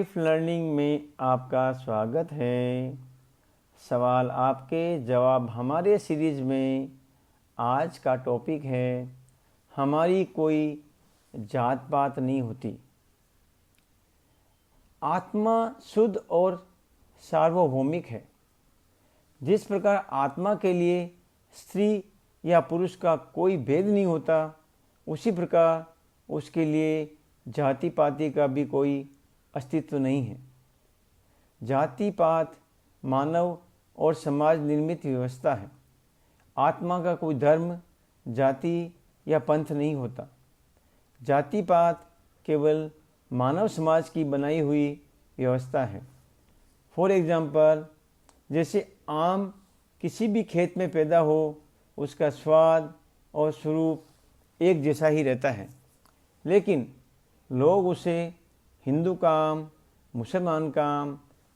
Life learning में आपका स्वागत है। सवाल आपके जवाब हमारे सीरीज में आज का टॉपिक है हमारी कोई जात पात नहीं होती। आत्मा शुद्ध और सार्वभौमिक है। जिस प्रकार आत्मा के लिए स्त्री या पुरुष का कोई भेद नहीं होता, उसी प्रकार उसके लिए जाति पाति का भी कोई अस्तित्व नहीं है। जाति पात मानव और समाज निर्मित व्यवस्था है। आत्मा का कोई धर्म, जाति या पंथ नहीं होता। जाति पात केवल मानव समाज की बनाई हुई व्यवस्था है। फॉर एग्जाम्पल, जैसे आम किसी भी खेत में पैदा हो, उसका स्वाद और स्वरूप एक जैसा ही रहता है, लेकिन लोग उसे हिंदू का आम, मुसलमान का आम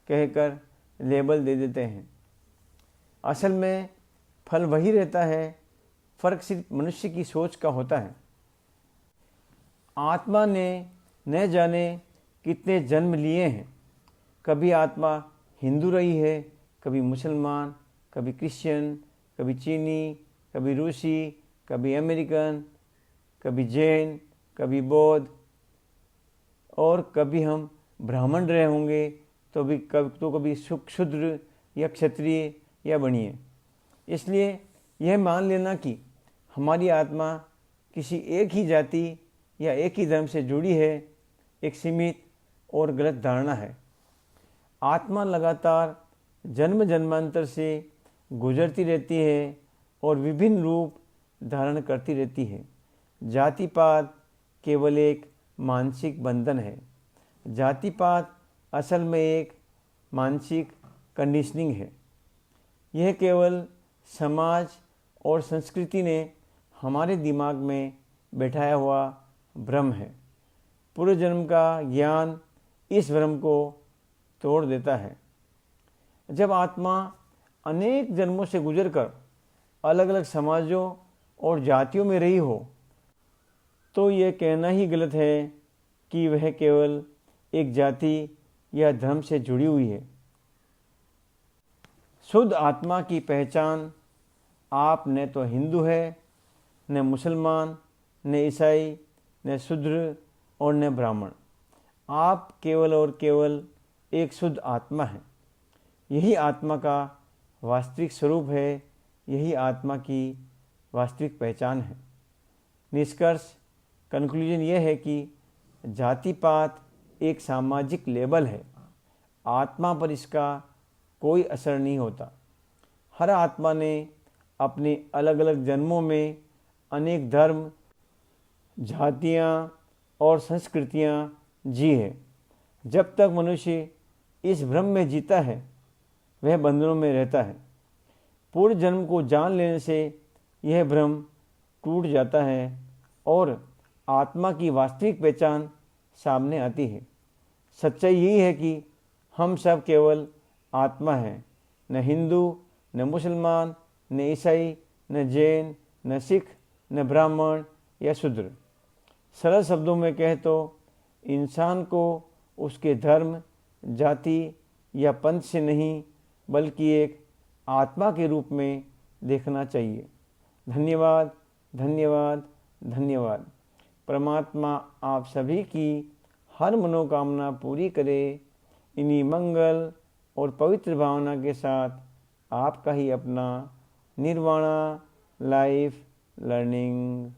कहकर लेबल दे देते हैं। असल में फल वही रहता है, फर्क सिर्फ मनुष्य की सोच का होता है। आत्मा ने न जाने कितने जन्म लिए हैं। कभी आत्मा हिंदू रही है, कभी मुसलमान, कभी क्रिश्चियन, कभी चीनी, कभी रूसी, कभी अमेरिकन, कभी जैन, कभी बौद्ध, और कभी हम ब्राह्मण रहे होंगे तो कभी शूद्र या क्षत्रिय या बनिए। इसलिए यह मान लेना कि हमारी आत्मा किसी एक ही जाति या एक ही धर्म से जुड़ी है, एक सीमित और गलत धारणा है। आत्मा लगातार जन्म जन्मांतर से गुजरती रहती है और विभिन्न रूप धारण करती रहती है। जाति पात केवल एक मानसिक बंधन है। जाति पात असल में एक मानसिक कंडीशनिंग है। यह केवल समाज और संस्कृति ने हमारे दिमाग में बैठाया हुआ भ्रम है। पूर्व जन्म का ज्ञान इस भ्रम को तोड़ देता है। जब आत्मा अनेक जन्मों से गुजरकर अलग अलग समाजों और जातियों में रही हो, तो यह कहना ही गलत है कि वह केवल एक जाति या धर्म से जुड़ी हुई है। शुद्ध आत्मा की पहचान आप न तो हिंदू है, न मुसलमान, न ईसाई, न शूद्र और न ब्राह्मण। आप केवल और केवल एक शुद्ध आत्मा है। यही आत्मा का वास्तविक स्वरूप है, यही आत्मा की वास्तविक पहचान है। निष्कर्ष, कंक्लूजन यह है कि जाति पात एक सामाजिक लेबल है। आत्मा पर इसका कोई असर नहीं होता। हर आत्मा ने अपने अलग अलग जन्मों में अनेक धर्म, जातियाँ और संस्कृतियाँ जी हैं। जब तक मनुष्य इस भ्रम में जीता है, वह बंधनों में रहता है। पूर्व जन्म को जान लेने से यह भ्रम टूट जाता है और आत्मा की वास्तविक पहचान सामने आती है। सच्चाई यही है कि हम सब केवल आत्मा हैं, न हिंदू, न मुसलमान, न ईसाई, न जैन, न सिख, न ब्राह्मण या शूद्र। सरल शब्दों में कहें तो इंसान को उसके धर्म, जाति या पंथ से नहीं, बल्कि एक आत्मा के रूप में देखना चाहिए। धन्यवाद, धन्यवाद, धन्यवाद। परमात्मा आप सभी की हर मनोकामना पूरी करे। इन्हीं मंगल और पवित्र भावना के साथ आपका ही अपना निर्वाणा लाइफ लर्निंग।